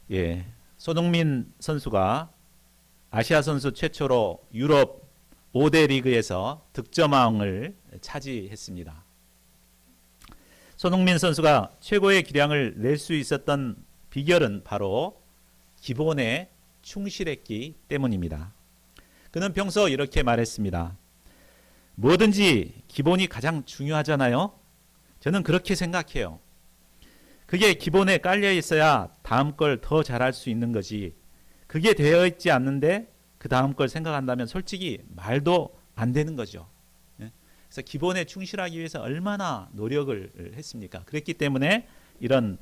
예, 손흥민 선수가 아시아 선수 최초로 유럽 5대 리그에서 득점왕을 차지했습니다. 손흥민 선수가 최고의 기량을 낼 수 있었던 비결은 바로 기본에 충실했기 때문입니다. 그는 평소 이렇게 말했습니다. 뭐든지 기본이 가장 중요하잖아요. 저는 그렇게 생각해요. 그게 기본에 깔려 있어야 다음 걸 더 잘할 수 있는 거지. 그게 되어 있지 않는데 그 다음 걸 생각한다면 솔직히 말도 안 되는 거죠. 그래서 기본에 충실하기 위해서 얼마나 노력을 했습니까? 그랬기 때문에 이런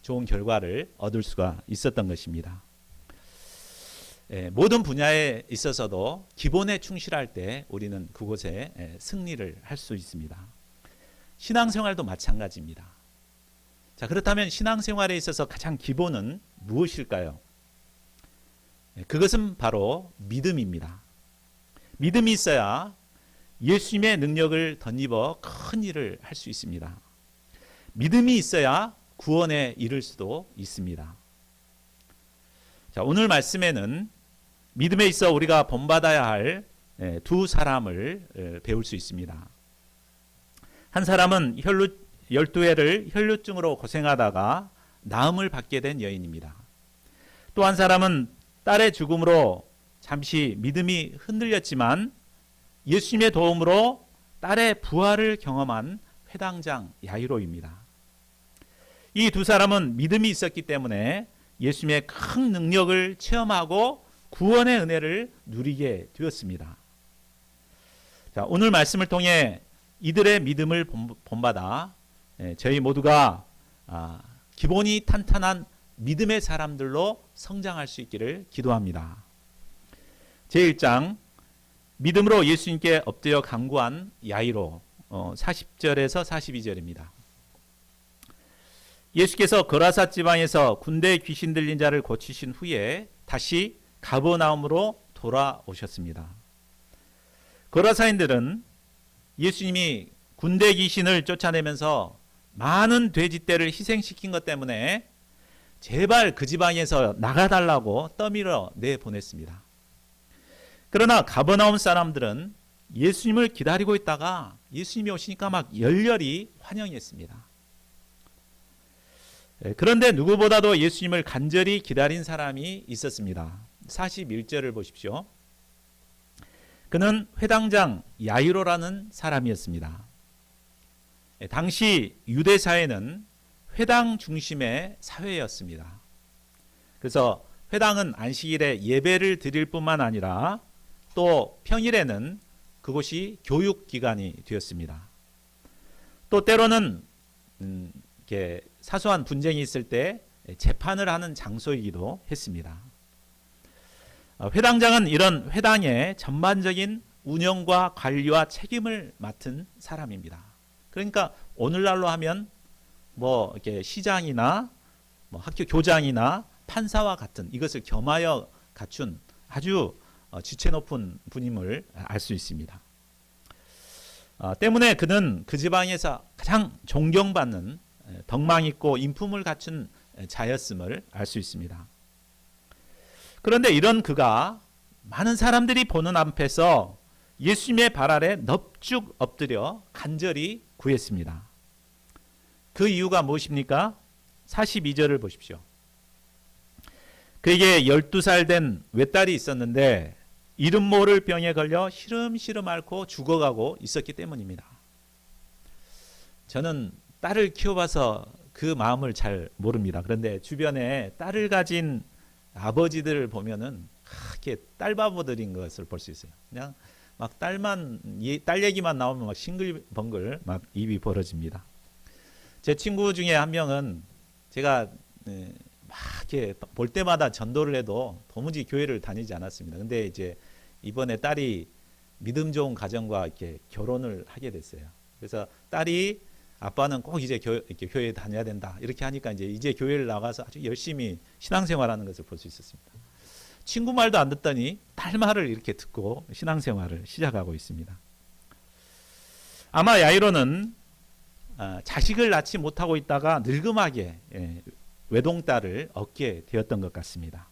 좋은 결과를 얻을 수가 있었던 것입니다. 모든 분야에 있어서도 기본에 충실할 때 우리는 그곳에 승리를 할 수 있습니다. 신앙생활도 마찬가지입니다. 자, 그렇다면 신앙생활에 있어서 가장 기본은 무엇일까요? 그것은 바로 믿음입니다. 믿음이 있어야 예수님의 능력을 덧입어 큰 일을 할 수 있습니다. 믿음이 있어야 구원에 이를 수도 있습니다. 자, 오늘 말씀에는 믿음에 있어 우리가 본받아야 할 두 사람을 배울 수 있습니다. 한 사람은 12회를 혈루증으로 고생하다가 나음을 받게 된 여인입니다. 또 한 사람은 딸의 죽음으로 잠시 믿음이 흔들렸지만 예수님의 도움으로 딸의 부활을 경험한 회당장 야이로입니다. 이 두 사람은 믿음이 있었기 때문에 예수님의 큰 능력을 체험하고 구원의 은혜를 누리게 되었습니다. 자, 오늘 말씀을 통해 이들의 믿음을 본받아 저희 모두가 기본이 탄탄한 믿음의 사람들로 성장할 수 있기를 기도합니다. 제1장 믿음으로 예수님께 엎드려 간구한 야이로 40절에서 42절입니다. 예수께서 거라사 지방에서 군대 귀신 들린 자를 고치신 후에 다시 가버나움으로 돌아오셨습니다. 거라사인들은 예수님이 군대 귀신을 쫓아내면서 많은 돼지떼를 희생시킨 것 때문에 제발 그 지방에서 나가달라고 떠밀어 내보냈습니다. 그러나 가버나움 사람들은 예수님을 기다리고 있다가 예수님이 오시니까 막 열렬히 환영했습니다. 그런데 누구보다도 예수님을 간절히 기다린 사람이 있었습니다. 41절을 보십시오. 그는 회당장 야이로라는 사람이었습니다. 당시 유대 사회는 회당 중심의 사회였습니다. 그래서 회당은 안식일에 예배를 드릴 뿐만 아니라 또 평일에는 그곳이 교육기관이 되었습니다. 또 때로는 이렇게 사소한 분쟁이 있을 때 재판을 하는 장소이기도 했습니다. 회당장은 이런 회당의 전반적인 운영과 관리와 책임을 맡은 사람입니다. 그러니까 오늘날로 하면 뭐 이렇게 시장이나 뭐 학교 교장이나 판사와 같은 이것을 겸하여 갖춘 아주 지체 높은 분임을 알 수 있습니다. 때문에 그는 그 지방에서 가장 존경받는 덕망 있고 인품을 갖춘 자였음을 알 수 있습니다. 그런데 이런 그가 많은 사람들이 보는 앞에서 예수님의 발 아래 넙죽 엎드려 간절히 구했습니다. 그 이유가 무엇입니까? 42절을 보십시오. 그에게 12살 된 외딸이 있었는데 이름 모를 병에 걸려 시름시름 앓고 죽어가고 있었기 때문입니다. 저는 딸을 키워봐서 그 마음을 잘 모릅니다. 그런데 주변에 딸을 가진 아버지들을 보면은 이렇게 딸바보들인 것을 볼 수 있어요. 그냥 막 딸 얘기만 나오면 막 싱글벙글 막 입이 벌어집니다. 제 친구 중에 한 명은 제가 막 이렇게 볼 때마다 전도를 해도 도무지 교회를 다니지 않았습니다. 근데 이제 이번에 딸이 믿음 좋은 가정과 이렇게 결혼을 하게 됐어요. 그래서 딸이 아빠는 꼭 이제 이렇게 교회에 다녀야 된다 이렇게 하니까 이제 교회를 나가서 아주 열심히 신앙생활하는 것을 볼 수 있었습니다. 친구 말도 안 듣더니 딸 말을 이렇게 듣고 신앙생활을 시작하고 있습니다. 아마 야이로는 자식을 낳지 못하고 있다가 늙음하게 외동딸을 얻게 되었던 것 같습니다.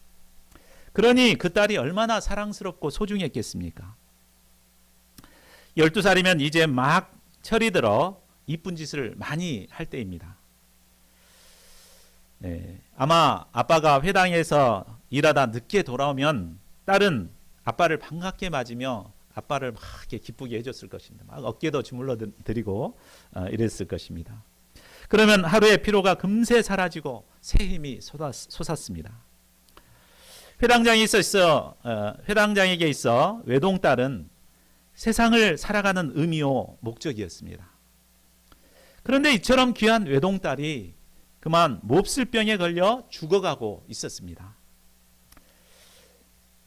그러니 그 딸이 얼마나 사랑스럽고 소중했겠습니까? 12살이면 이제 막 철이 들어 이쁜 짓을 많이 할 때입니다. 아마 아빠가 회당에서 일하다 늦게 돌아오면 딸은 아빠를 반갑게 맞으며 아빠를 막 이렇게 기쁘게 해줬을 것입니다. 막 어깨도 주물러 드리고 이랬을 것입니다. 그러면 하루의 피로가 금세 사라지고 새 힘이 솟았습니다. 회당장에게 있어 외동딸은 세상을 살아가는 의미요 목적이었습니다. 그런데 이처럼 귀한 외동딸이 그만 몹쓸 병에 걸려 죽어가고 있었습니다.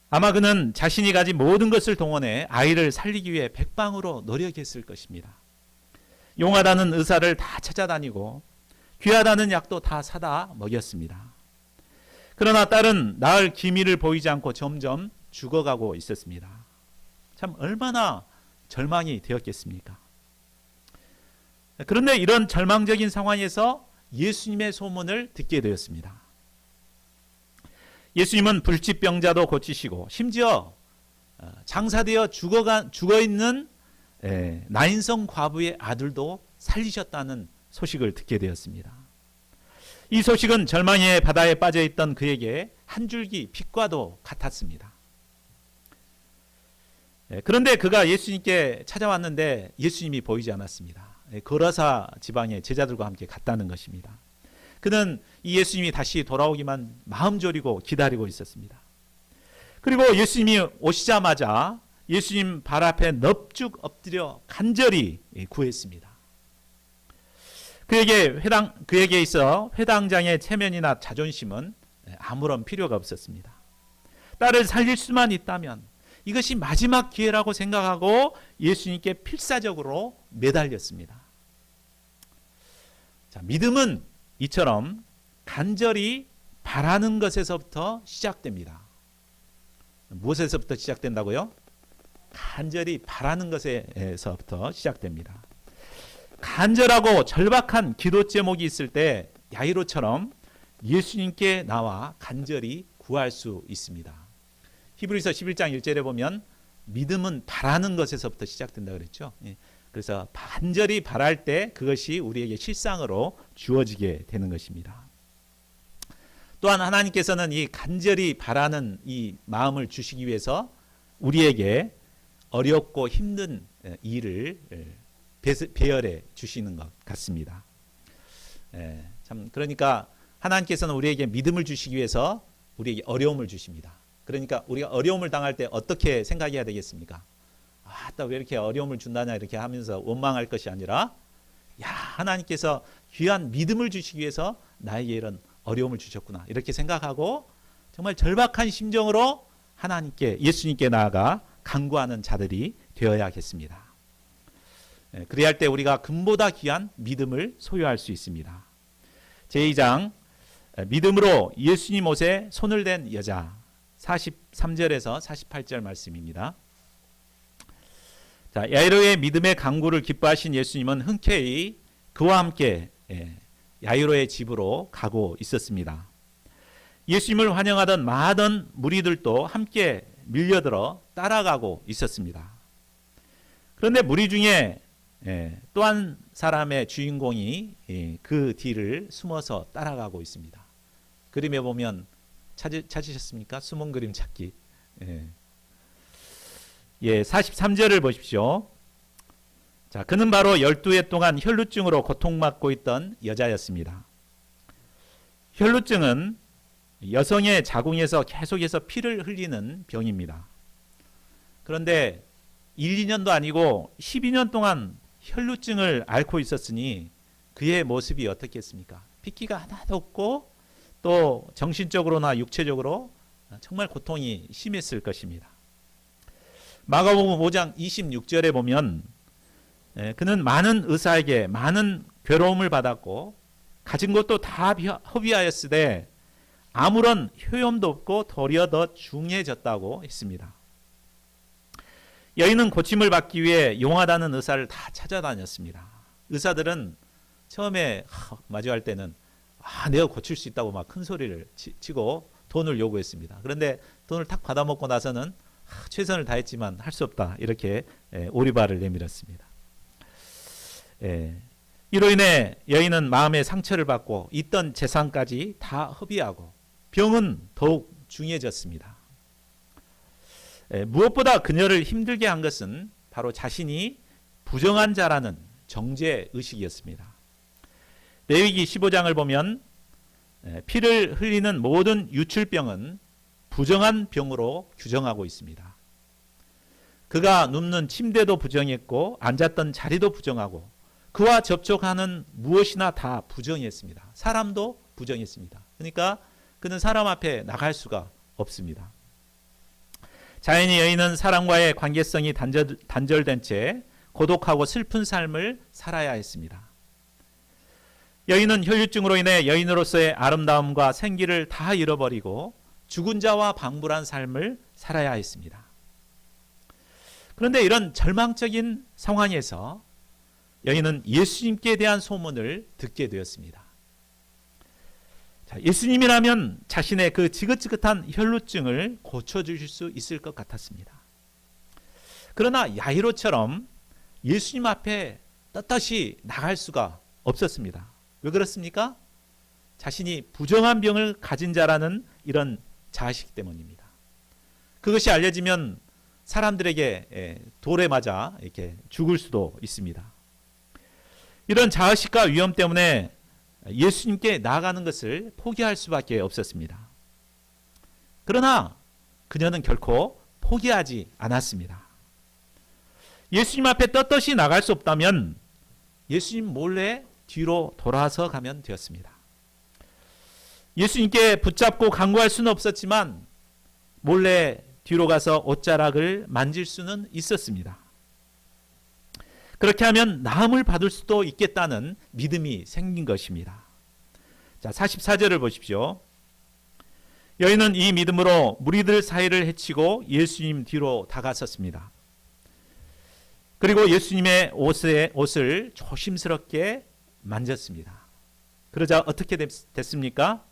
아마 그는 자신이 가진 모든 것을 동원해 아이를 살리기 위해 백방으로 노력했을 것입니다. 용하다는 의사를 다 찾아다니고 귀하다는 약도 다 사다 먹였습니다. 그러나 딸은 나을 기미를 보이지 않고 점점 죽어가고 있었습니다. 참 얼마나 절망이 되었겠습니까? 그런데 이런 절망적인 상황에서 예수님의 소문을 듣게 되었습니다. 예수님은 불치병자도 고치시고 심지어 장사되어 죽어있는 나인성 과부의 아들도 살리셨다는 소식을 듣게 되었습니다. 이 소식은 절망의 바다에 빠져있던 그에게 한 줄기 빛과도 같았습니다. 그런데 그가 예수님께 찾아왔는데 예수님이 보이지 않았습니다. 거라사 지방의 제자들과 함께 갔다는 것입니다. 그는 이 예수님이 다시 돌아오기만 마음 졸이고 기다리고 있었습니다. 그리고 예수님이 오시자마자 예수님 발 앞에 넙죽 엎드려 간절히 구했습니다. 그에게 있어 회당장의 체면이나 자존심은 아무런 필요가 없었습니다. 딸을 살릴 수만 있다면 이것이 마지막 기회라고 생각하고 예수님께 필사적으로 매달렸습니다. 자, 믿음은 이처럼 간절히 바라는 것에서부터 시작됩니다. 무엇에서부터 시작된다고요? 간절히 바라는 것에서부터 시작됩니다. 간절하고 절박한 기도 제목이 있을 때 야이로처럼 예수님께 나와 간절히 구할 수 있습니다. 히브리서 11장 1절에 보면 믿음은 바라는 것에서부터 시작된다 그랬죠. 그래서 간절히 바랄 때 그것이 우리에게 실상으로 주어지게 되는 것입니다. 또한 하나님께서는 이 간절히 바라는 이 마음을 주시기 위해서 우리에게 어렵고 힘든 일을 배열해 주시는 것 같습니다. 참 그러니까 하나님께서는 우리에게 믿음을 주시기 위해서 우리에게 어려움을 주십니다. 그러니까 우리가 어려움을 당할 때 어떻게 생각해야 되겠습니까? 나 왜 이렇게 어려움을 준다냐 이렇게 하면서 원망할 것이 아니라 하나님께서 귀한 믿음을 주시기 위해서 나에게 이런 어려움을 주셨구나 이렇게 생각하고 정말 절박한 심정으로 하나님께 예수님께 나아가 간구하는 자들이 되어야겠습니다. 그래야 할 때 우리가 금보다 귀한 믿음을 소유할 수 있습니다. 제2장 믿음으로 예수님 옷에 손을 댄 여자 43절에서 48절 말씀입니다. 자, 야이로의 믿음의 강구를 기뻐하신 예수님은 흔쾌히 그와 함께 야이로의 집으로 가고 있었습니다. 예수님을 환영하던 많은 무리들도 함께 밀려들어 따라가고 있었습니다. 그런데 무리 중에 또 한 사람의 주인공이 그 뒤를 숨어서 따라가고 있습니다. 그림에 보면 찾으셨습니까? 숨은 그림 찾기. 43절을 보십시오. 자, 그는 바로 12해 동안 혈루증으로 고통받고 있던 여자였습니다. 혈루증은 여성의 자궁에서 계속해서 피를 흘리는 병입니다. 그런데 1, 2년도 아니고 12년 동안 혈루증을 앓고 있었으니 그의 모습이 어떻겠습니까? 핏기가 하나도 없고 또 정신적으로나 육체적으로 정말 고통이 심했을 것입니다. 마가복음 5장 26절에 보면 그는 많은 의사에게 많은 괴로움을 받았고 가진 것도 다 허비하였으되 아무런 효험도 없고 도리어 더 중해졌다고 했습니다. 여인은 고침을 받기 위해 용하다는 의사를 다 찾아다녔습니다. 의사들은 처음에 마주할 때는 내가 고칠 수 있다고 막 큰 소리를 치고 돈을 요구했습니다. 그런데 돈을 탁 받아먹고 나서는 최선을 다했지만 할 수 없다, 이렇게 오리발을 내밀었습니다. 이로 인해 여인은 마음의 상처를 받고 있던 재산까지 다 허비하고 병은 더욱 중해졌습니다. 무엇보다 그녀를 힘들게 한 것은 바로 자신이 부정한 자라는 정죄의식이었습니다. 레위기 15장을 보면 피를 흘리는 모든 유출병은 부정한 병으로 규정하고 있습니다. 그가 눕는 침대도 부정했고 앉았던 자리도 부정하고 그와 접촉하는 무엇이나 다 부정했습니다. 사람도 부정했습니다. 그러니까 그는 사람 앞에 나갈 수가 없습니다. 자연히 여인은 사람과의 관계성이 단절된 채 고독하고 슬픈 삶을 살아야 했습니다. 여인은 혈류증으로 인해 여인으로서의 아름다움과 생기를 다 잃어버리고 죽은 자와 방불한 삶을 살아야 했습니다. 그런데 이런 절망적인 상황에서 여인은 예수님께 대한 소문을 듣게 되었습니다. 예수님이라면 자신의 그 지긋지긋한 혈루증을 고쳐주실 수 있을 것 같았습니다. 그러나 야이로처럼 예수님 앞에 떳떳이 나갈 수가 없었습니다. 왜 그렇습니까? 자신이 부정한 병을 가진 자라는 이런 자식 때문입니다. 그것이 알려지면 사람들에게 돌에 맞아 이렇게 죽을 수도 있습니다. 이런 자의식과 위험 때문에 예수님께 나아가는 것을 포기할 수밖에 없었습니다. 그러나 그녀는 결코 포기하지 않았습니다. 예수님 앞에 떳떳이 나갈 수 없다면 예수님 몰래 뒤로 돌아서 가면 되었습니다. 예수님께 붙잡고 간구할 수는 없었지만 몰래 뒤로 가서 옷자락을 만질 수는 있었습니다. 그렇게 하면 나음을 받을 수도 있겠다는 믿음이 생긴 것입니다. 자, 44절을 보십시오. 여인은 이 믿음으로 무리들 사이를 헤치고 예수님 뒤로 다가섰습니다. 그리고 예수님의 옷을 조심스럽게 만졌습니다. 그러자 어떻게 됐습니까?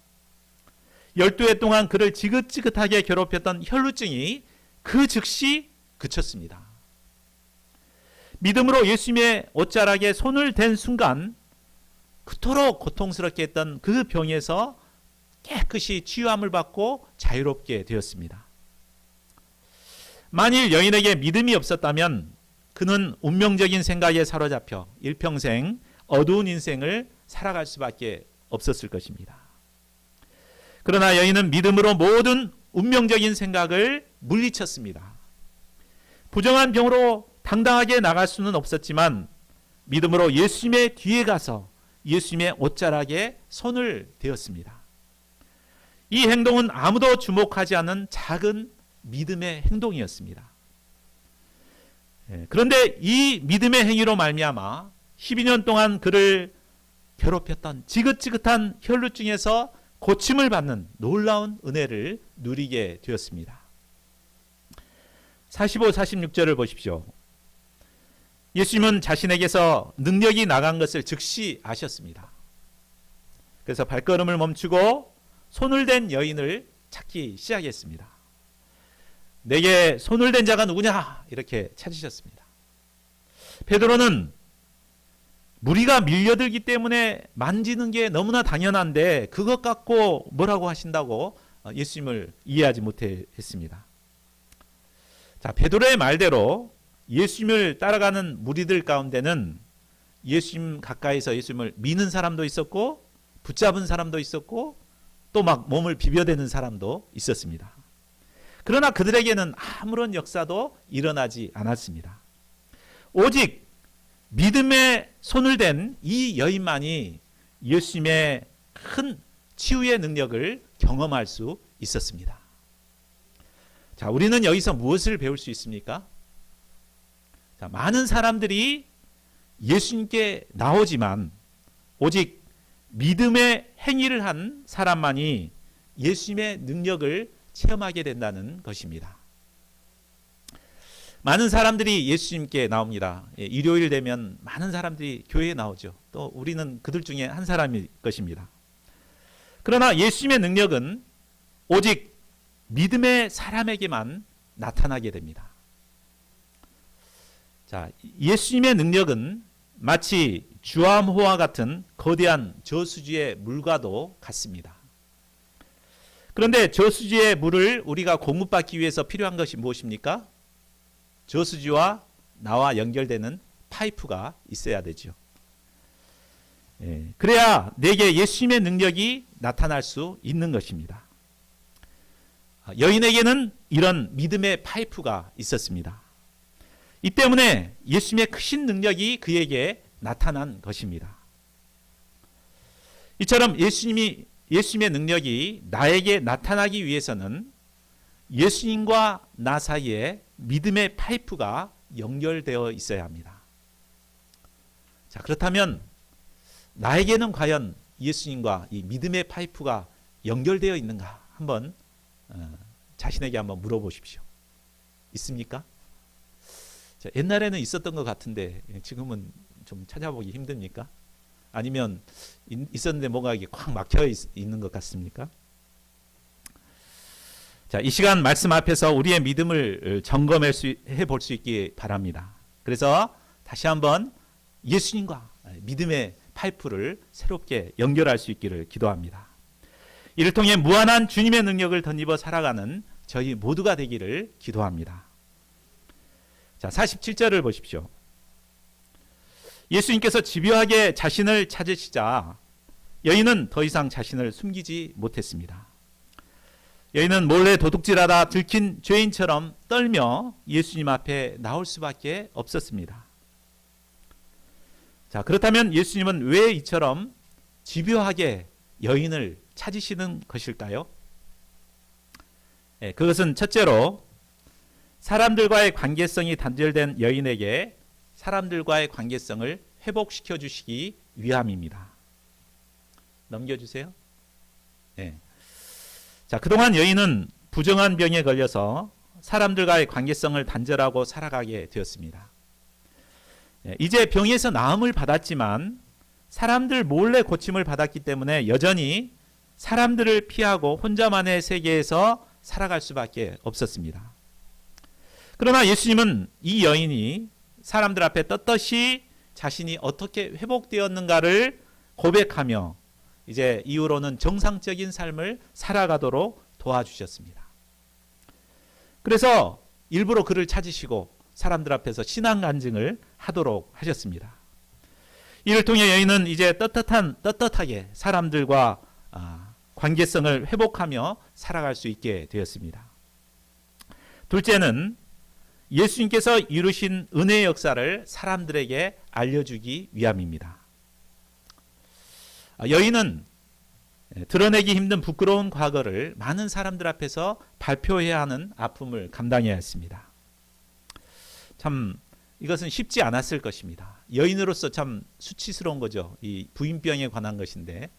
12해 동안 그를 지긋지긋하게 괴롭혔던 혈루증이 그 즉시 그쳤습니다. 믿음으로 예수님의 옷자락에 손을 댄 순간 그토록 고통스럽게 했던 그 병에서 깨끗이 치유함을 받고 자유롭게 되었습니다. 만일 여인에게 믿음이 없었다면 그는 운명적인 생각에 사로잡혀 일평생 어두운 인생을 살아갈 수밖에 없었을 것입니다. 그러나 여인은 믿음으로 모든 운명적인 생각을 물리쳤습니다. 부정한 병으로 당당하게 나갈 수는 없었지만 믿음으로 예수님의 뒤에 가서 예수님의 옷자락에 손을 대었습니다. 이 행동은 아무도 주목하지 않은 작은 믿음의 행동이었습니다. 그런데 이 믿음의 행위로 말미암아 12년 동안 그를 괴롭혔던 지긋지긋한 혈루증에서 고침을 받는 놀라운 은혜를 누리게 되었습니다. 45, 46절을 보십시오. 예수님은 자신에게서 능력이 나간 것을 즉시 아셨습니다. 그래서 발걸음을 멈추고 손을 댄 여인을 찾기 시작했습니다. 내게 손을 댄 자가 누구냐? 이렇게 찾으셨습니다. 베드로는 무리가 밀려들기 때문에 만지는 게 너무나 당연한데 그것 갖고 뭐라고 하신다고 예수님을 이해하지 못했습니다. 자, 베드로의 말대로 예수님을 따라가는 무리들 가운데는 예수님 가까이서 예수님을 미는 사람도 있었고 붙잡은 사람도 있었고 또 막 몸을 비벼대는 사람도 있었습니다. 그러나 그들에게는 아무런 역사도 일어나지 않았습니다. 오직 믿음에 손을 댄 이 여인만이 예수님의 큰 치유의 능력을 경험할 수 있었습니다. 자, 우리는 여기서 무엇을 배울 수 있습니까? 자, 많은 사람들이 예수님께 나오지만 오직 믿음의 행위를 한 사람만이 예수님의 능력을 체험하게 된다는 것입니다. 많은 사람들이 예수님께 나옵니다. 일요일 되면 많은 사람들이 교회에 나오죠. 또 우리는 그들 중에 한 사람일 것입니다. 그러나 예수님의 능력은 오직 믿음의 사람에게만 나타나게 됩니다. 자, 예수님의 능력은 마치 주암호와 같은 거대한 저수지의 물과도 같습니다. 그런데 저수지의 물을 우리가 공급받기 위해서 필요한 것이 무엇입니까? 저수지와 나와 연결되는 파이프가 있어야 되죠. 그래야 내게 예수님의 능력이 나타날 수 있는 것입니다. 여인에게는 이런 믿음의 파이프가 있었습니다. 이 때문에 예수님의 크신 능력이 그에게 나타난 것입니다. 이처럼 예수님의 능력이 나에게 나타나기 위해서는 예수님과 나 사이에 믿음의 파이프가 연결되어 있어야 합니다. 자, 그렇다면 나에게는 과연 예수님과 이 믿음의 파이프가 연결되어 있는가? 한번 자신에게 한번 물어보십시오. 있습니까? 자, 옛날에는 있었던 것 같은데 지금은 좀 찾아보기 힘듭니까? 아니면 있었는데 뭔가 이게 꽉 막혀 있는 것 같습니까? 자, 이 시간 말씀 앞에서 우리의 믿음을 점검해 볼 수 있기 바랍니다. 그래서 다시 한번 예수님과 믿음의 파이프를 새롭게 연결할 수 있기를 기도합니다. 이를 통해 무한한 주님의 능력을 덧입어 살아가는 저희 모두가 되기를 기도합니다. 자, 47절을 보십시오. 예수님께서 집요하게 자신을 찾으시자 여인은 더 이상 자신을 숨기지 못했습니다. 여인은 몰래 도둑질하다 들킨 죄인처럼 떨며 예수님 앞에 나올 수밖에 없었습니다. 자, 그렇다면 예수님은 왜 이처럼 집요하게 여인을 찾으시는 것일까요? 그것은 첫째로 사람들과의 관계성이 단절된 여인에게 사람들과의 관계성을 회복시켜 주시기 위함입니다. 넘겨주세요. 네. 자, 그동안 여인은 부정한 병에 걸려서 사람들과의 관계성을 단절하고 살아가게 되었습니다. 이제 병에서 나음을 받았지만 사람들 몰래 고침을 받았기 때문에 여전히 사람들을 피하고 혼자만의 세계에서 살아갈 수밖에 없었습니다. 그러나 예수님은 이 여인이 사람들 앞에 떳떳이 자신이 어떻게 회복되었는가를 고백하며 이제 이후로는 정상적인 삶을 살아가도록 도와주셨습니다. 그래서 일부러 그를 찾으시고 사람들 앞에서 신앙 간증을 하도록 하셨습니다. 이를 통해 여인은 이제 떳떳하게 사람들과 관계성을 회복하며 살아갈 수 있게 되었습니다. 둘째는 예수님께서 이루신 은혜의 역사를 사람들에게 알려주기 위함입니다. 여인은 드러내기 힘든 부끄러운 과거를 많은 사람들 앞에서 발표해야 하는 아픔을 감당해야 했습니다. 참 이것은 쉽지 않았을 것입니다. 여인으로서 참 수치스러운 거죠. 이 부인병에 관한 것인데.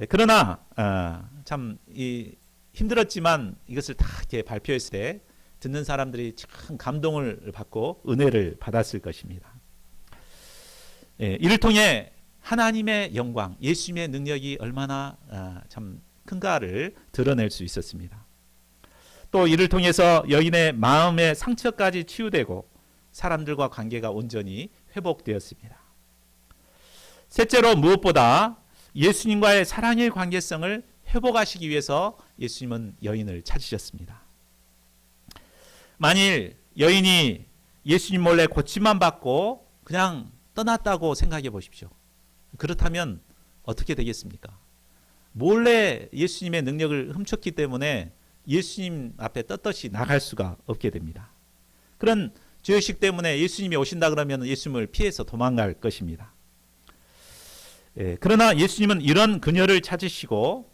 그러나 참 힘들었지만 이것을 다 이렇게 발표했을 때 듣는 사람들이 참 감동을 받고 은혜를 받았을 것입니다. 이를 통해 하나님의 영광, 예수님의 능력이 얼마나 참 큰가를 드러낼 수 있었습니다. 또 이를 통해서 여인의 마음의 상처까지 치유되고 사람들과 관계가 온전히 회복되었습니다. 셋째로 무엇보다 예수님과의 사랑의 관계성을 회복하시기 위해서 예수님은 여인을 찾으셨습니다. 만일 여인이 예수님 몰래 고침만 받고 그냥 떠났다고 생각해 보십시오. 그렇다면 어떻게 되겠습니까? 몰래 예수님의 능력을 훔쳤기 때문에 예수님 앞에 떳떳이 나갈 수가 없게 됩니다. 그런 죄의식 때문에 예수님이 오신다 그러면 예수님을 피해서 도망갈 것입니다. 그러나 예수님은 이런 그녀를 찾으시고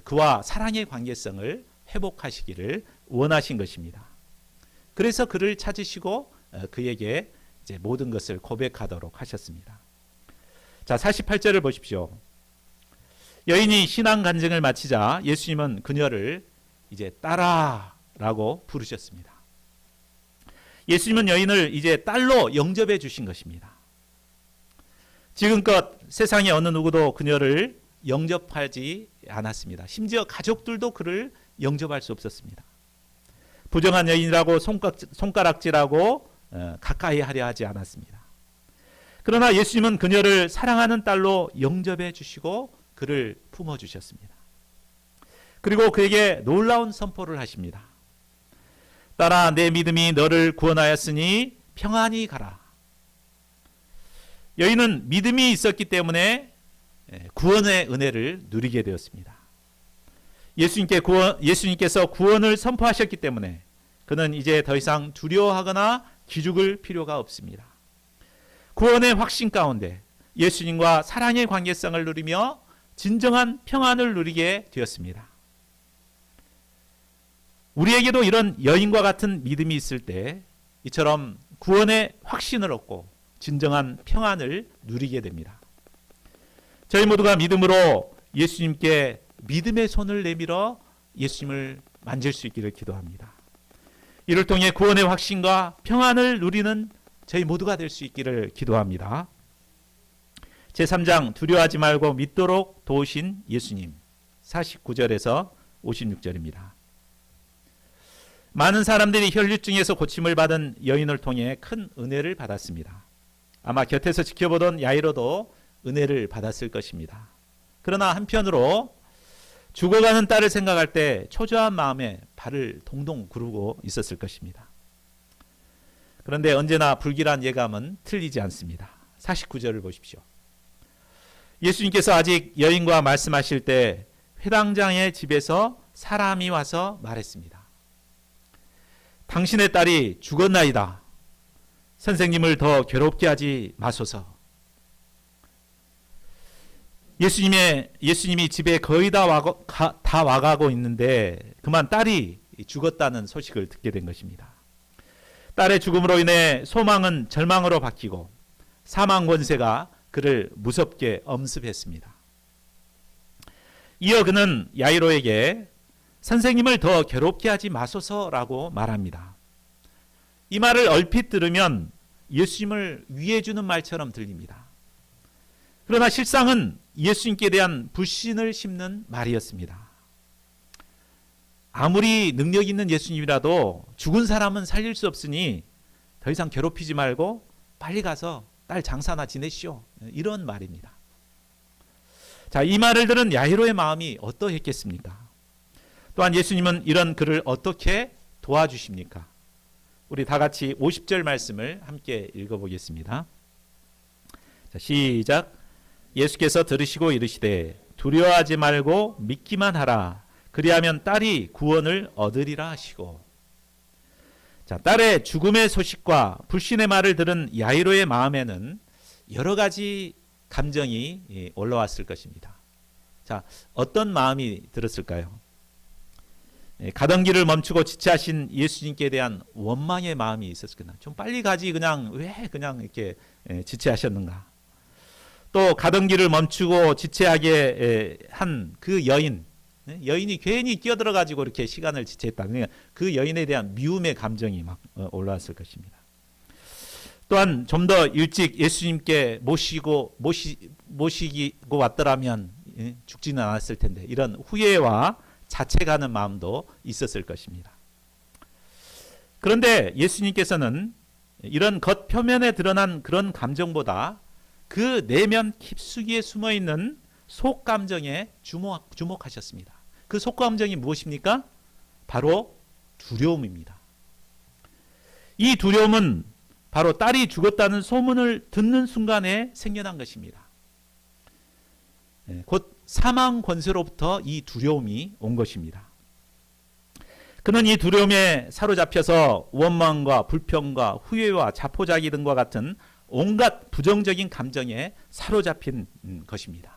그와 사랑의 관계성을 회복하시기를 원하신 것입니다. 그래서 그를 찾으시고 그에게 이제 모든 것을 고백하도록 하셨습니다. 자, 48절을 보십시오. 여인이 신앙 간증을 마치자 예수님은 그녀를 이제 딸아라고 부르셨습니다. 예수님은 여인을 이제 딸로 영접해 주신 것입니다. 지금껏 세상의 어느 누구도 그녀를 영접하지 않았습니다. 심지어 가족들도 그를 영접할 수 없었습니다. 부정한 여인이라고 손가락질하고 가까이 하려 하지 않았습니다. 그러나 예수님은 그녀를 사랑하는 딸로 영접해 주시고 그를 품어주셨습니다. 그리고 그에게 놀라운 선포를 하십니다. 딸아, 내 믿음이 너를 구원하였으니 평안히 가라. 여인은 믿음이 있었기 때문에 구원의 은혜를 누리게 되었습니다. 예수님께서 구원을 선포하셨기 때문에 그는 이제 더 이상 두려워하거나 기죽을 필요가 없습니다. 구원의 확신 가운데 예수님과 사랑의 관계성을 누리며 진정한 평안을 누리게 되었습니다. 우리에게도 이런 여인과 같은 믿음이 있을 때 이처럼 구원의 확신을 얻고 진정한 평안을 누리게 됩니다. 저희 모두가 믿음으로 예수님께 믿음의 손을 내밀어 예수님을 만질 수 있기를 기도합니다. 이를 통해 구원의 확신과 평안을 누리는 저희 모두가 될 수 있기를 기도합니다. 제3장 두려워하지 말고 믿도록 도우신 예수님 49절에서 56절입니다. 많은 사람들이 혈류증에서 고침을 받은 여인을 통해 큰 은혜를 받았습니다. 아마 곁에서 지켜보던 야이로도 은혜를 받았을 것입니다. 그러나 한편으로 죽어가는 딸을 생각할 때 초조한 마음에 발을 동동 구르고 있었을 것입니다. 그런데 언제나 불길한 예감은 틀리지 않습니다. 49절을 보십시오. 예수님께서 아직 여인과 말씀하실 때 회당장의 집에서 사람이 와서 말했습니다. 당신의 딸이 죽었나이다. 선생님을 더 괴롭게 하지 마소서. 예수님이 집에 거의 다 와가고 있는데 그만 딸이 죽었다는 소식을 듣게 된 것입니다. 딸의 죽음으로 인해 소망은 절망으로 바뀌고 사망 권세가 그를 무섭게 엄습했습니다. 이어 그는 야이로에게 선생님을 더 괴롭게 하지 마소서라고 말합니다. 이 말을 얼핏 들으면 예수님을 위해 주는 말처럼 들립니다. 그러나 실상은 예수님께 대한 불신을 심는 말이었습니다. 아무리 능력 있는 예수님이라도 죽은 사람은 살릴 수 없으니 더 이상 괴롭히지 말고 빨리 가서 딸 장사나 지내시오. 이런 말입니다. 자, 이 말을 들은 야이로의 마음이 어떠했겠습니까? 또한 예수님은 이런 그를 어떻게 도와주십니까? 우리 다 같이 50절 말씀을 함께 읽어보겠습니다. 자, 시작. 예수께서 들으시고 이르시되 두려워하지 말고 믿기만 하라. 그리하면 딸이 구원을 얻으리라 하시고. 자, 딸의 죽음의 소식과 불신의 말을 들은 야이로의 마음에는 여러 가지 감정이 올라왔을 것입니다. 자, 어떤 마음이 들었을까요? 가던 길을 멈추고 지체하신 예수님께 대한 원망의 마음이 있었거나 좀 빨리 가지 그냥 왜 그냥 이렇게 지체하셨는가. 또 가던 길을 멈추고 지체하게 한 그 여인이 괜히 끼어들어가지고 이렇게 시간을 지체했다. 그 여인에 대한 미움의 감정이 막 올라왔을 것입니다. 또한 좀 더 일찍 예수님께 모시고 왔더라면 죽지는 않았을 텐데 이런 후회와 자책하는 마음도 있었을 것입니다. 그런데 예수님께서는 이런 겉표면에 드러난 그런 감정보다 그 내면 깊숙이에 숨어있는 속감정에 주목하셨습니다. 그 속감정이 무엇입니까? 바로 두려움입니다. 이 두려움은 바로 딸이 죽었다는 소문을 듣는 순간에 생겨난 것입니다. 곧 사망 권세로부터 이 두려움이 온 것입니다. 그는 이 두려움에 사로잡혀서 원망과 불평과 후회와 자포자기 등과 같은 온갖 부정적인 감정에 사로잡힌 것입니다.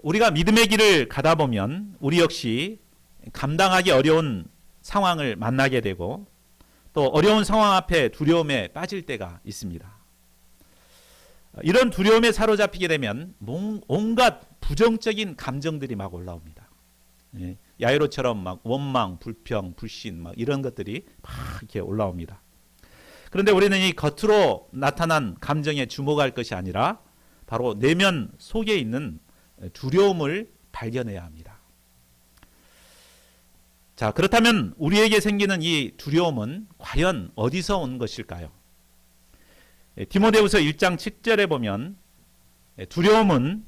우리가 믿음의 길을 가다 보면 우리 역시 감당하기 어려운 상황을 만나게 되고 또 어려운 상황 앞에 두려움에 빠질 때가 있습니다. 이런 두려움에 사로잡히게 되면 온갖 부정적인 감정들이 막 올라옵니다. 야이로처럼 막 원망, 불평, 불신 막 이런 것들이 막 이렇게 올라옵니다. 그런데 우리는 이 겉으로 나타난 감정에 주목할 것이 아니라 바로 내면 속에 있는 두려움을 발견해야 합니다. 자, 그렇다면 우리에게 생기는 이 두려움은 과연 어디서 온 것일까요? 디모데후서 1장 7절에 보면 두려움은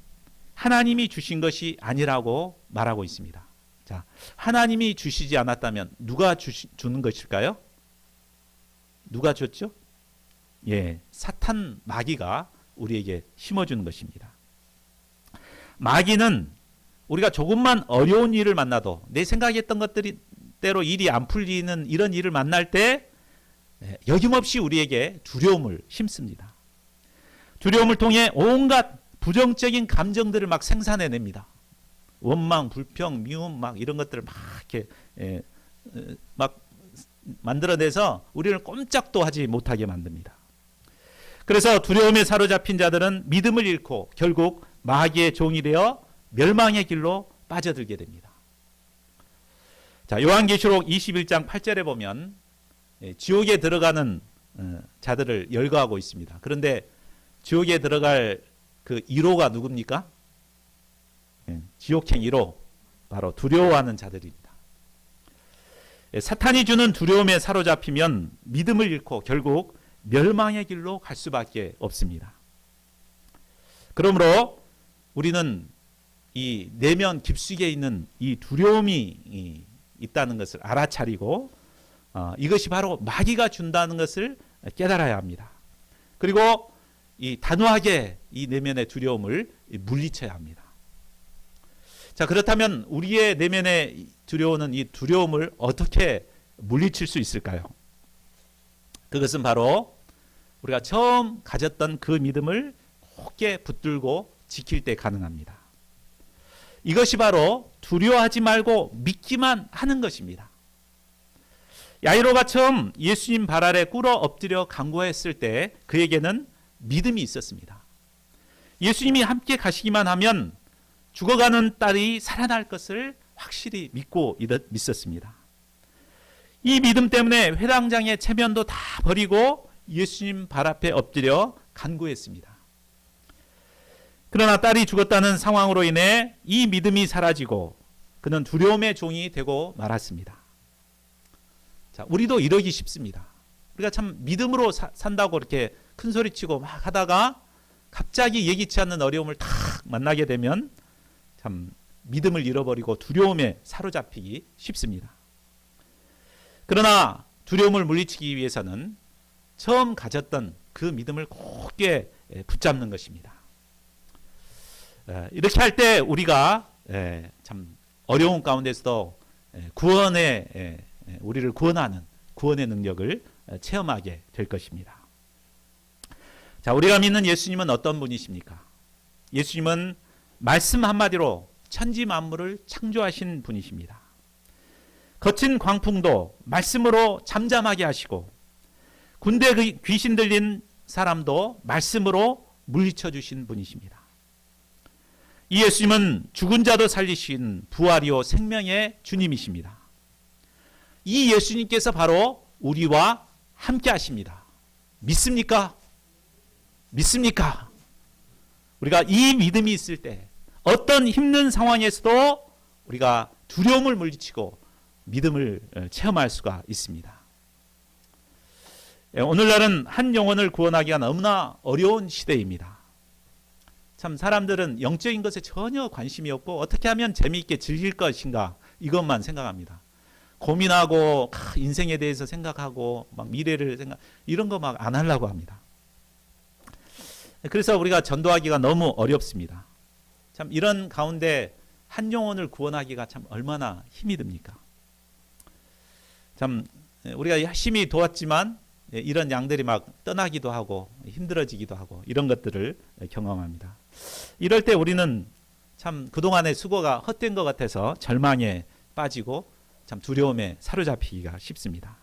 하나님이 주신 것이 아니라고 말하고 있습니다. 자, 하나님이 주시지 않았다면 누가 주는 것일까요? 누가 줬죠? 예, 사탄 마귀가 우리에게 심어주는 것입니다. 마귀는 우리가 조금만 어려운 일을 만나도 내 생각했던 것대로 일이 안 풀리는 이런 일을 만날 때 여김없이 우리에게 두려움을 심습니다. 두려움을 통해 온갖 부정적인 감정들을 막 생산해냅니다. 원망, 불평, 미움 막 이런 것들을 막 이렇게 막 만들어내서 우리를 꼼짝도 하지 못하게 만듭니다. 그래서 두려움에 사로잡힌 자들은 믿음을 잃고 결국 마귀의 종이 되어 멸망의 길로 빠져들게 됩니다. 자, 요한계시록 21장 8절에 보면 지옥에 들어가는 자들을 열거하고 있습니다. 그런데 지옥에 들어갈 그 1호가 누굽니까? 지옥행 1호, 바로 두려워하는 자들입니다. 사탄이 주는 두려움에 사로잡히면 믿음을 잃고 결국 멸망의 길로 갈 수밖에 없습니다. 그러므로 우리는 이 내면 깊숙이 있는 이 두려움이 있다는 것을 알아차리고 이것이 바로 마귀가 준다는 것을 깨달아야 합니다. 그리고 이 단호하게 이 내면의 두려움을 물리쳐야 합니다. 자, 그렇다면 우리의 내면에 두려우는 이 두려움을 어떻게 물리칠 수 있을까요? 그것은 바로 우리가 처음 가졌던 그 믿음을 굳게 붙들고 지킬 때 가능합니다. 이것이 바로 두려워하지 말고 믿기만 하는 것입니다. 야이로가 처음 예수님 발 아래 꿇어 엎드려 간구했을 때 그에게는 믿음이 있었습니다. 예수님이 함께 가시기만 하면 죽어가는 딸이 살아날 것을 확실히 믿고 믿었습니다. 이 믿음 때문에 회당장의 체면도 다 버리고 예수님 발 앞에 엎드려 간구했습니다. 그러나 딸이 죽었다는 상황으로 인해 이 믿음이 사라지고 그는 두려움의 종이 되고 말았습니다. 자, 우리도 이러기 쉽습니다. 우리가 참 믿음으로 산다고 이렇게 큰 소리치고 막 하다가 갑자기 예기치 않는 어려움을 탁 만나게 되면 참 믿음을 잃어버리고 두려움에 사로잡히기 쉽습니다. 그러나 두려움을 물리치기 위해서는 처음 가졌던 그 믿음을 굳게 붙잡는 것입니다. 이렇게 할 때 우리가 참 어려운 가운데서도 구원의 우리를 구원하는 구원의 능력을 체험하게 될 것입니다. 자, 우리가 믿는 예수님은 어떤 분이십니까? 예수님은 말씀 한마디로 천지 만물을 창조하신 분이십니다. 거친 광풍도 말씀으로 잠잠하게 하시고 군대 귀신 들린 사람도 말씀으로 물리쳐 주신 분이십니다. 이 예수님은 죽은 자도 살리신 부활이요 생명의 주님이십니다. 이 예수님께서 바로 우리와 함께 하십니다. 믿습니까? 믿습니까? 우리가 이 믿음이 있을 때 어떤 힘든 상황에서도 우리가 두려움을 물리치고 믿음을 체험할 수가 있습니다. 오늘날은 한 영혼을 구원하기가 너무나 어려운 시대입니다. 참 사람들은 영적인 것에 전혀 관심이 없고 어떻게 하면 재미있게 즐길 것인가 이것만 생각합니다. 고민하고 인생에 대해서 생각하고 막 미래를 이런 거 막 안 하려고 합니다. 그래서 우리가 전도하기가 너무 어렵습니다. 참 이런 가운데 한 영혼을 구원하기가 참 얼마나 힘이 듭니까? 참 우리가 열심히 도왔지만 이런 양들이 막 떠나기도 하고 힘들어지기도 하고 이런 것들을 경험합니다. 이럴 때 우리는 참 그동안의 수고가 헛된 것 같아서 절망에 빠지고 참 두려움에 사로잡히기가 쉽습니다.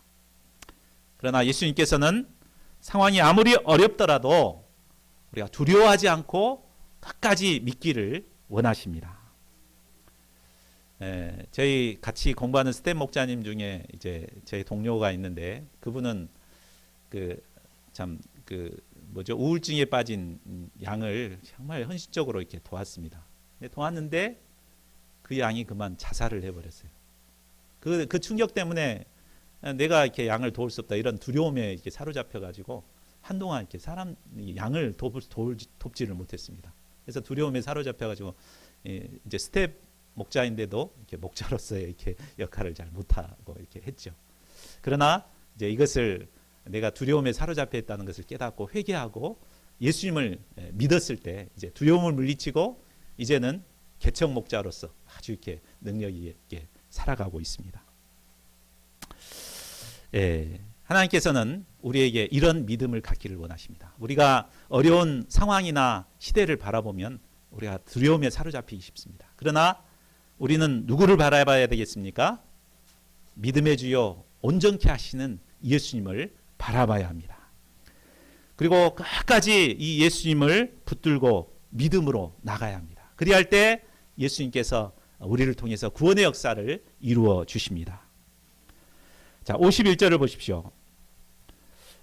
그러나 예수님께서는 상황이 아무리 어렵더라도 우리가 두려워하지 않고 끝까지 믿기를 원하십니다. 저희 같이 공부하는 스텝 목자님 중에 이제 제 동료가 있는데 그분은 그 우울증에 빠진 양을 정말 헌신적으로 이렇게 도왔습니다. 근데 도왔는데 그 양이 그만 자살을 해버렸어요. 그 충격 때문에 내가 이렇게 양을 도울 수 없다 이런 두려움에 이렇게 사로잡혀 가지고 한동안 이렇게 양을 돕지를 못했습니다. 그래서 두려움에 사로잡혀 가지고 이제 스텝 목자인데도 이렇게 목자로서의 이렇게 역할을 잘 못하고 이렇게 했죠. 그러나 이제 이것을 내가 두려움에 사로잡혀 있다는 것을 깨닫고 회개하고 예수님을 믿었을 때 이제 두려움을 물리치고 이제는 개척 목자로서 아주 이렇게 능력이 있게 살아가고 있습니다. 하나님께서는 우리에게 이런 믿음을 갖기를 원하십니다. 우리가 어려운 상황이나 시대를 바라보면 우리가 두려움에 사로잡히기 쉽습니다. 그러나 우리는 누구를 바라봐야 되겠습니까? 믿음의 주요 온전케 하시는 예수님을 바라봐야 합니다. 그리고 끝까지 이 예수님을 붙들고 믿음으로 나가야 합니다. 그리할 때 예수님께서 우리를 통해서 구원의 역사를 이루어 주십니다. 자, 51절을 보십시오.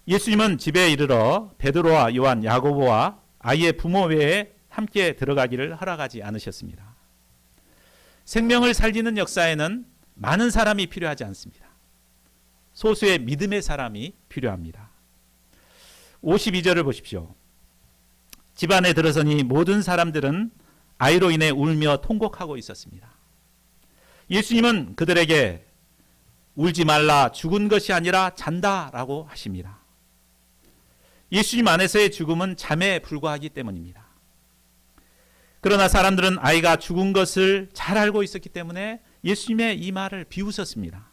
예수님은 집에 이르러 베드로와 요한, 야고보와 아이의 부모 외에 함께 들어가기를 허락하지 않으셨습니다. 생명을 살리는 역사에는 많은 사람이 필요하지 않습니다. 소수의 믿음의 사람이 필요합니다. 52절을 보십시오. 집안에 들어서니 모든 사람들은 아이로 인해 울며 통곡하고 있었습니다. 예수님은 그들에게 울지 말라, 죽은 것이 아니라 잔다라고 하십니다. 예수님 안에서의 죽음은 잠에 불과하기 때문입니다. 그러나 사람들은 아이가 죽은 것을 잘 알고 있었기 때문에 예수님의 이 말을 비웃었습니다.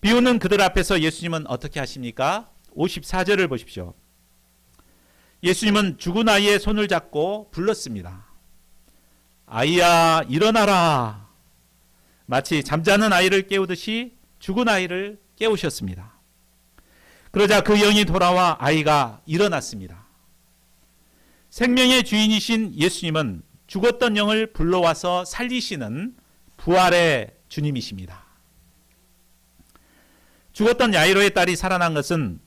비웃는 그들 앞에서 예수님은 어떻게 하십니까? 54절을 보십시오. 예수님은 죽은 아이의 손을 잡고 불렀습니다. 아이야, 일어나라. 마치 잠자는 아이를 깨우듯이 죽은 아이를 깨우셨습니다. 그러자 그 영이 돌아와 아이가 일어났습니다. 생명의 주인이신 예수님은 죽었던 영을 불러와서 살리시는 부활의 주님이십니다. 죽었던 야이로의 딸이 살아난 것은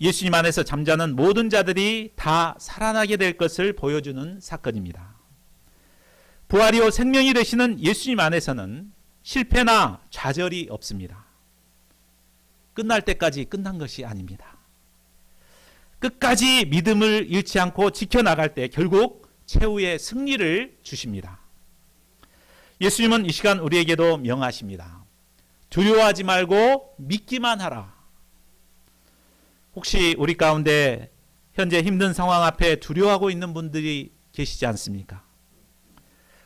예수님 안에서 잠자는 모든 자들이 다 살아나게 될 것을 보여주는 사건입니다. 부활이요 생명이 되시는 예수님 안에서는 실패나 좌절이 없습니다. 끝날 때까지 끝난 것이 아닙니다. 끝까지 믿음을 잃지 않고 지켜나갈 때 결국 최후의 승리를 주십니다. 예수님은 이 시간 우리에게도 명하십니다. 두려워하지 말고 믿기만 하라. 혹시 우리 가운데 현재 힘든 상황 앞에 두려워하고 있는 분들이 계시지 않습니까?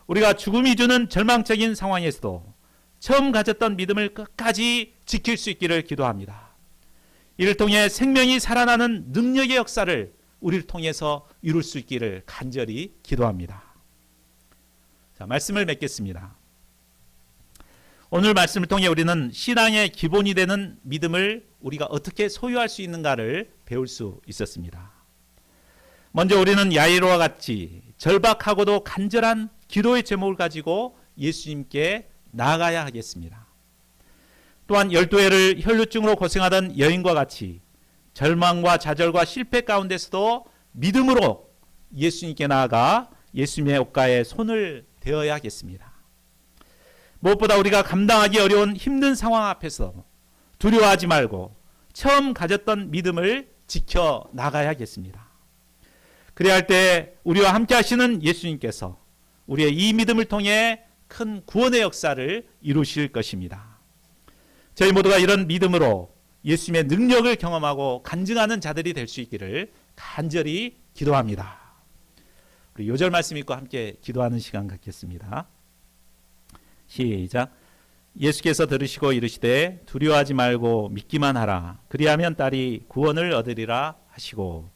우리가 죽음이 주는 절망적인 상황에서도 처음 가졌던 믿음을 끝까지 지킬 수 있기를 기도합니다. 이를 통해 생명이 살아나는 능력의 역사를 우리를 통해서 이룰 수 있기를 간절히 기도합니다. 자, 말씀을 맺겠습니다. 오늘 말씀을 통해 우리는 신앙의 기본이 되는 믿음을 우리가 어떻게 소유할 수 있는가를 배울 수 있었습니다. 먼저 우리는 야이로와 같이 절박하고도 간절한 기도의 제목을 가지고 예수님께 나아가야 하겠습니다. 또한 12해를 혈루증으로 고생하던 여인과 같이 절망과 좌절과 실패 가운데서도 믿음으로 예수님께 나아가 예수님의 옷가에 손을 대어야겠습니다. 무엇보다 우리가 감당하기 어려운 힘든 상황 앞에서 두려워하지 말고 처음 가졌던 믿음을 지켜 나가야겠습니다. 그래야 할 때 우리와 함께 하시는 예수님께서 우리의 이 믿음을 통해 큰 구원의 역사를 이루실 것입니다. 저희 모두가 이런 믿음으로 예수님의 능력을 경험하고 간증하는 자들이 될 수 있기를 간절히 기도합니다. 우리 요절 말씀 읽고 함께 기도하는 시간 갖겠습니다. 시작. 예수께서 들으시고 이르시되 두려워하지 말고 믿기만 하라. 그리하면 딸이 구원을 얻으리라 하시고